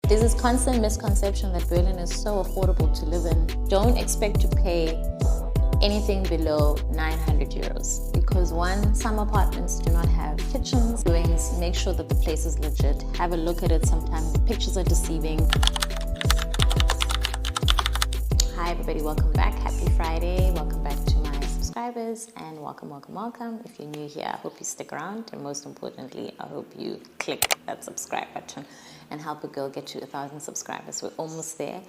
There's this constant misconception that Berlin is so affordable to live in. Don't expect to pay anything below 900 euros because one, some apartments do not have kitchens. Make sure that the place is legit. Have a look at it. Sometimes the pictures are deceiving. Hi everybody, welcome back. Happy Friday. Welcome back to my subscribers and welcome. If you're new here, I hope you stick around, and most importantly, I hope you click that subscribe button and help a girl get to 1,000 subscribers. We're almost there.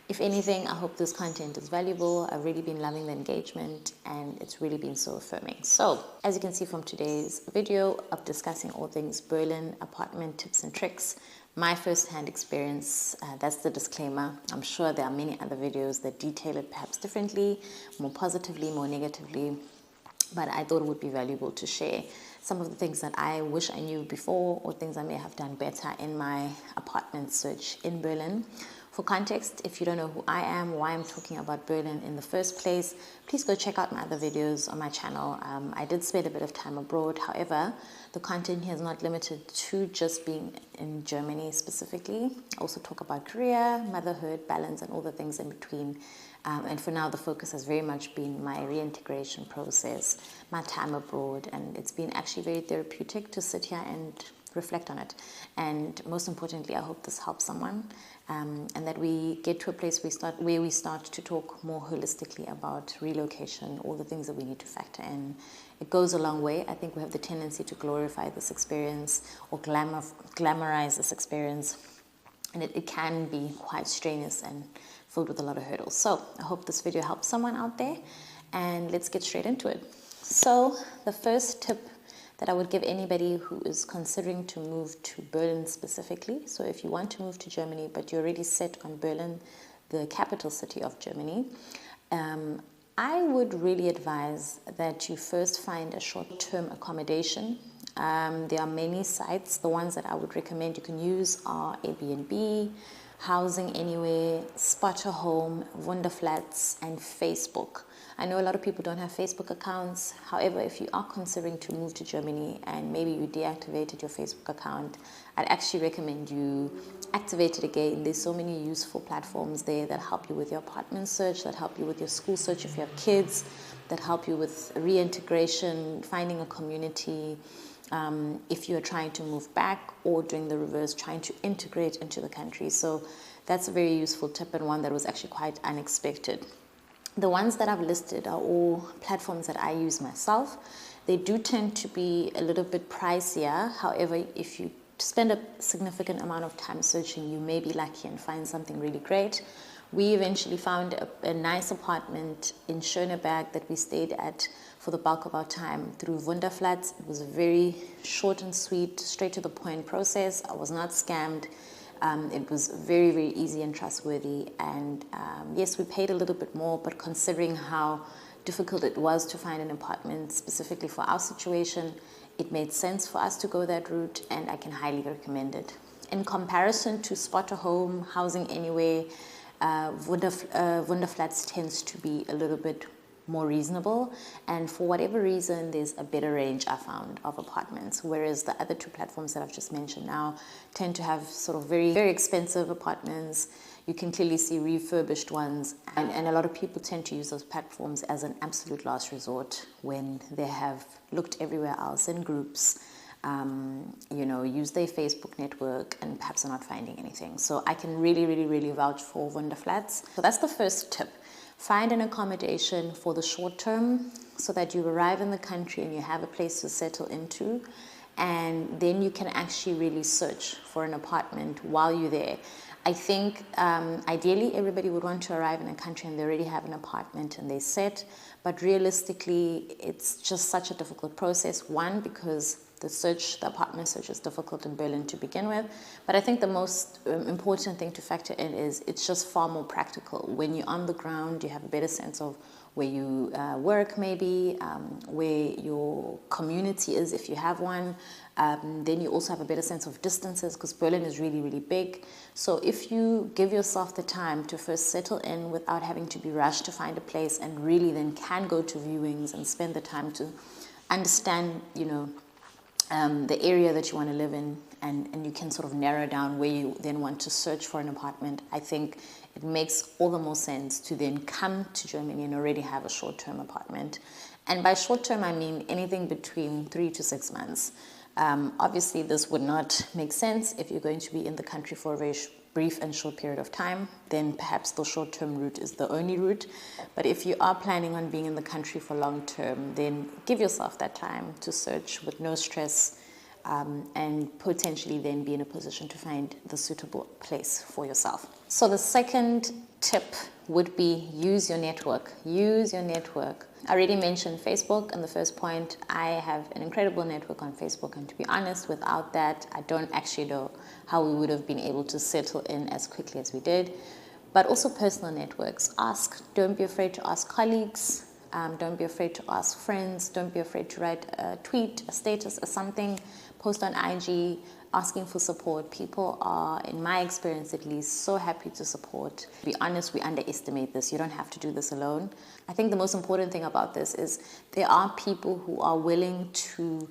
If anything, I hope this content is valuable. I've really been loving the engagement and it's really been so affirming. So, as you can see from today's video of discussing all things Berlin, apartment tips and tricks, my first-hand experience, that's the disclaimer. I'm sure there are many other videos that detail it perhaps differently, more positively, more negatively, but I thought it would be valuable to share some of the things that I wish I knew before or things I may have done better in my apartment search in Berlin. For context, if you don't know who I am, why I'm talking about Berlin in the first place, please go check out my other videos on my channel. I did spend a bit of time abroad. However, the content here is not limited to just being in Germany specifically. I also talk about career, motherhood, balance, and all the things in between. And for now, the focus has very much been my reintegration process, my time abroad, and it's been actually very therapeutic to sit here and reflect on it. And most importantly, I hope this helps someone, and that we get to a place where we start to talk more holistically about relocation, all the things that we need to factor in. It goes a long way. I think we have the tendency to glorify this experience or glamorize this experience, and it can be quite strenuous and filled with a lot of hurdles. So I hope this video helps someone out there, and let's get straight into it. So the first tip that I would give anybody who is considering to move to Berlin specifically, so if you want to move to Germany but you're already set on Berlin, the capital city of Germany, I would really advise that you first find a short-term accommodation. There are many sites. The ones that I would recommend you can use are Airbnb, Housing Anywhere, Spotter Home, Wunderflats, and Facebook. I know a lot of people don't have Facebook accounts. However, if you are considering to move to Germany and maybe you deactivated your Facebook account, I'd actually recommend you activate it again. There's so many useful platforms there that help you with your apartment search, that help you with your school search if you have kids, that help you with reintegration, finding a community, if you're trying to move back, or doing the reverse, trying to integrate into the country. So that's a very useful tip, and one that was actually quite unexpected. The ones that I've listed are all platforms that I use myself. They do tend to be a little bit pricier. However, if you spend a significant amount of time searching, you may be lucky and find something really great. We eventually found a nice apartment in Schöneberg that we stayed at for the bulk of our time through Wunderflats. It was a very short and sweet, straight to the point process. I was not scammed. It was very, very easy and trustworthy. And yes, we paid a little bit more, but considering how difficult it was to find an apartment specifically for our situation, it made sense for us to go that route, and I can highly recommend it. In comparison to Spotter Home, Housing Anywhere, Wunderflats tends to be a little bit more reasonable, and for whatever reason there's a better range I found of apartments, whereas the other two platforms that I've just mentioned now tend to have sort of very, very expensive apartments. You can clearly see refurbished ones, and a lot of people tend to use those platforms as an absolute last resort when they have looked everywhere else in groups, use their Facebook network and perhaps are not finding anything. So I can really, really, really vouch for Wunderflats. So that's the first tip. Find an accommodation for the short term so that you arrive in the country and you have a place to settle into, and then you can actually really search for an apartment while you're there. I think ideally everybody would want to arrive in a country and they already have an apartment and they're set, but realistically it's just such a difficult process. One, because the apartment search is difficult in Berlin to begin with. But I think the most important thing to factor in is it's just far more practical. When you're on the ground, you have a better sense of where you work maybe, where your community is if you have one. Then you also have a better sense of distances because Berlin is really, really big. So if you give yourself the time to first settle in without having to be rushed to find a place, and really then can go to viewings and spend the time to understand, the area that you want to live in, and you can sort of narrow down where you then want to search for an apartment, I think it makes all the more sense to then come to Germany and already have a short-term apartment. And by short-term, I mean anything between 3 to 6 months. Obviously, this would not make sense if you're going to be in the country for a very brief and short period of time. Then perhaps the short-term route is the only route. But if you are planning on being in the country for long-term, then give yourself that time to search with no stress, and potentially then be in a position to find the suitable place for yourself. So the second tip would be use your network. Use your network. I already mentioned Facebook in the first point. I have an incredible network on Facebook, and to be honest, without that, I don't actually know how we would have been able to settle in as quickly as we did. But also personal networks. Don't be afraid to ask colleagues. Don't be afraid to ask friends. Don't be afraid to write a tweet, a status, or something. Post on IG, asking for support. People are, in my experience at least, so happy to support. To be honest, we underestimate this. You don't have to do this alone. I think the most important thing about this is there are people who are willing to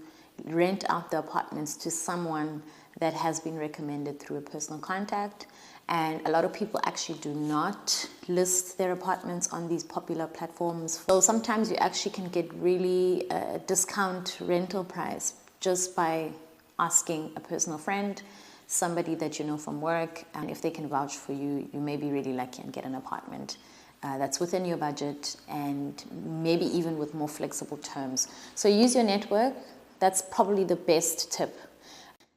rent out the apartments to someone that has been recommended through a personal contact. And a lot of people actually do not list their apartments on these popular platforms. So sometimes you actually can get really a discount rental price just by asking a personal friend, somebody that you know from work, and if they can vouch for you, you may be really lucky and get an apartment that's within your budget and maybe even with more flexible terms. So use your network. That's probably the best tip.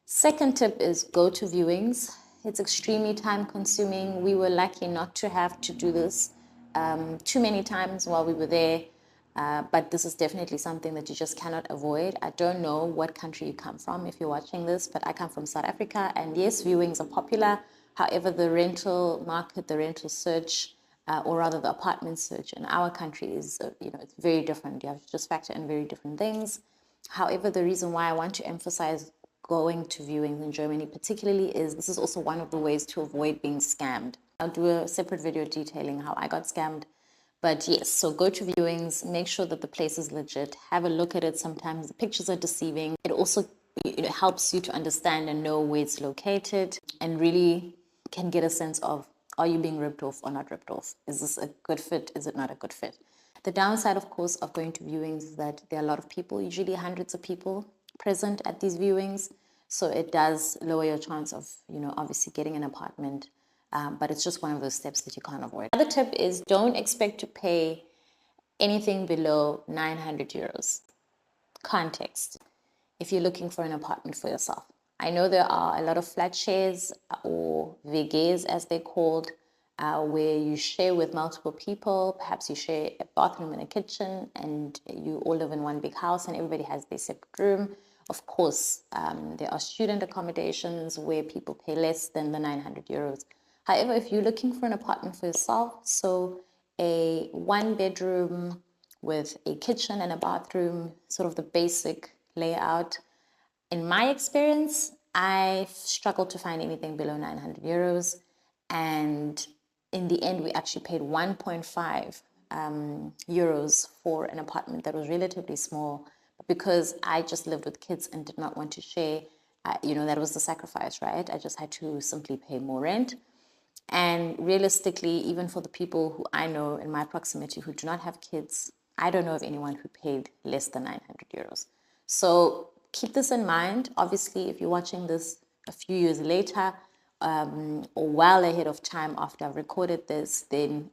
Second tip is go to viewings. It's extremely time consuming. We were lucky not to have to do this too many times while we were there. But this is definitely something that you just cannot avoid. I don't know what country you come from if you're watching this, but I come from South Africa, and yes, viewings are popular. However, the rental market, the rental search, or rather the apartment search in our country is, it's very different. You have to just factor in very different things. However, the reason why I want to emphasize going to viewings in Germany particularly is this is also one of the ways to avoid being scammed. I'll do a separate video detailing how I got scammed. But yes, so go to viewings, make sure that the place is legit, have a look at it. Sometimes the pictures are deceiving. It also helps you to understand and know where it's located, and really can get a sense of, are you being ripped off or not ripped off? Is this a good fit? Is it not a good fit? The downside, of course, of going to viewings is that there are a lot of people, usually hundreds of people present at these viewings. So it does lower your chance of, obviously getting an apartment. But it's just one of those steps that you can't avoid. Another tip is don't expect to pay anything below 900 euros. Context. If you're looking for an apartment for yourself. I know there are a lot of flat shares or WGs as they're called, where you share with multiple people. Perhaps you share a bathroom and a kitchen, and you all live in one big house and everybody has their separate room. Of course, there are student accommodations where people pay less than the 900 euros. However, if you're looking for an apartment for yourself, so a 1-bedroom with a kitchen and a bathroom, sort of the basic layout, in my experience, I struggled to find anything below 900 euros. And in the end, we actually paid 1.5 euros for an apartment that was relatively small. But because I just lived with kids and did not want to share, that was the sacrifice, right? I just had to simply pay more rent. And realistically, even for the people who I know in my proximity who do not have kids, I don't know of anyone who paid less than 900 euros. So keep this in mind. Obviously, if you're watching this a few years later, or well ahead of time after I've recorded this, then,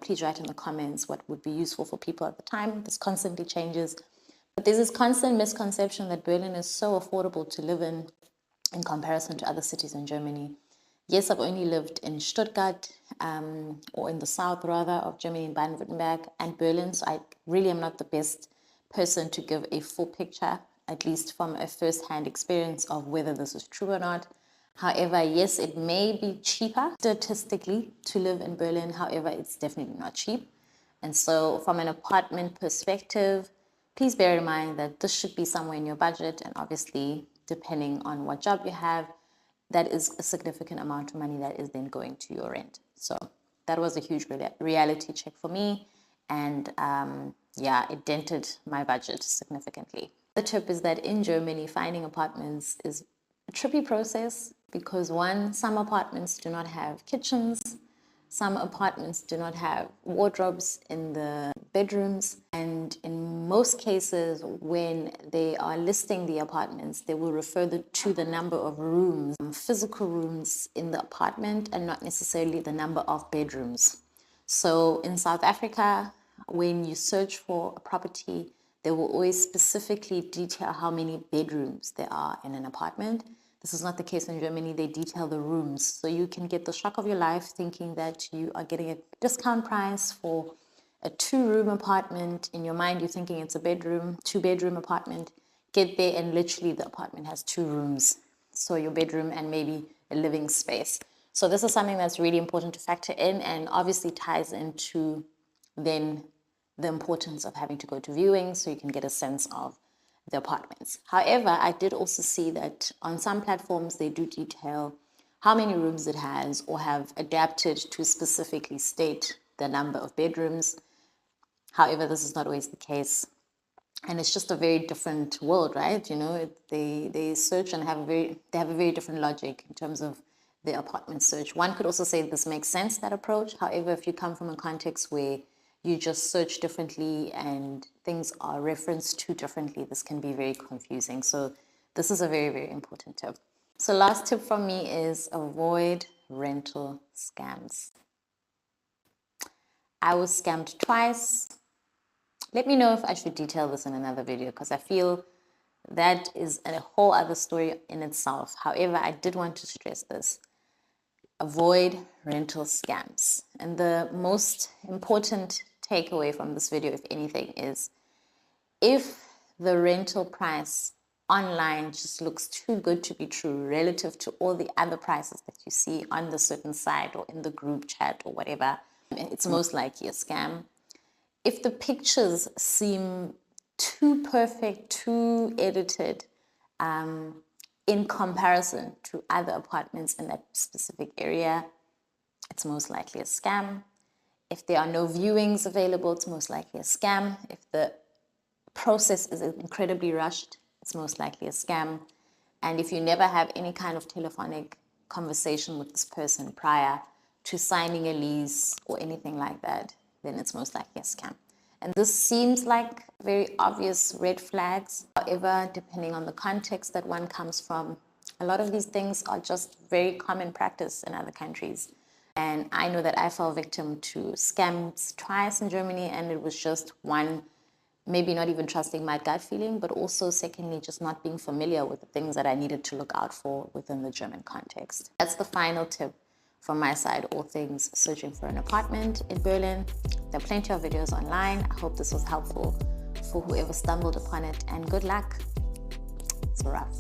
please write in the comments what would be useful for people at the time. This constantly changes. But there's this constant misconception that Berlin is so affordable to live in comparison to other cities in Germany. Yes, I've only lived in Stuttgart, or in the south rather of Germany, in Baden-Württemberg and Berlin. So I really am not the best person to give a full picture, at least from a first-hand experience of whether this is true or not. However, yes, it may be cheaper statistically to live in Berlin. However, it's definitely not cheap. And so from an apartment perspective, please bear in mind that this should be somewhere in your budget. And obviously, depending on what job you have, that is a significant amount of money that is then going to your rent. So that was a huge reality check for me. And it dented my budget significantly. The tip is that in Germany, finding apartments is a trippy process because one, some apartments do not have kitchens, some apartments do not have wardrobes in the bedrooms, and in most cases when they are listing the apartments, they will refer to the number of rooms, physical rooms in the apartment, and not necessarily the number of bedrooms. So in South Africa, when you search for a property, they will always specifically detail how many bedrooms there are in an apartment. This is not the case in Germany. They detail the rooms. So you can get the shock of your life thinking that you are getting a discount price for a 2-room apartment. In your mind, you're thinking it's a bedroom, 2-bedroom apartment. Get there and literally the apartment has 2 rooms. So your bedroom and maybe a living space. So this is something that's really important to factor in and obviously ties into then the importance of having to go to viewings so you can get a sense of the apartments. However, I did also see that on some platforms they do detail how many rooms it has or have adapted to specifically state the number of bedrooms. However, this is not always the case. And it's just a very different world, right? You know, they search and have a very different logic in terms of the apartment search. One could also say this makes sense, that approach. However, if you come from a context where you just search differently and things are referenced to differently, this can be very confusing. So this is a very, very important tip. So last tip from me is avoid rental scams. I was scammed twice. Let me know if I should detail this in another video because I feel that is a whole other story in itself. However, I did want to stress this. Avoid rental scams. And the most important takeaway from this video, if anything, is if the rental price online just looks too good to be true relative to all the other prices that you see on the certain site or in the group chat or whatever, it's most likely a scam. If the pictures seem too perfect, too edited, in comparison to other apartments in that specific area, it's most likely a scam. If there are no viewings available, it's most likely a scam. If the process is incredibly rushed, it's most likely a scam. And if you never have any kind of telephonic conversation with this person prior to signing a lease or anything like that, then it's most likely a scam. And this seems like very obvious red flags. However, depending on the context that one comes from, a lot of these things are just very common practice in other countries. And I know that I fell victim to scams twice in Germany, and it was just one, maybe not even trusting my gut feeling, but also secondly, just not being familiar with the things that I needed to look out for within the German context. That's the final tip from my side, all things searching for an apartment in Berlin. There are plenty of videos online. I hope this was helpful for whoever stumbled upon it, and good luck. It's rough.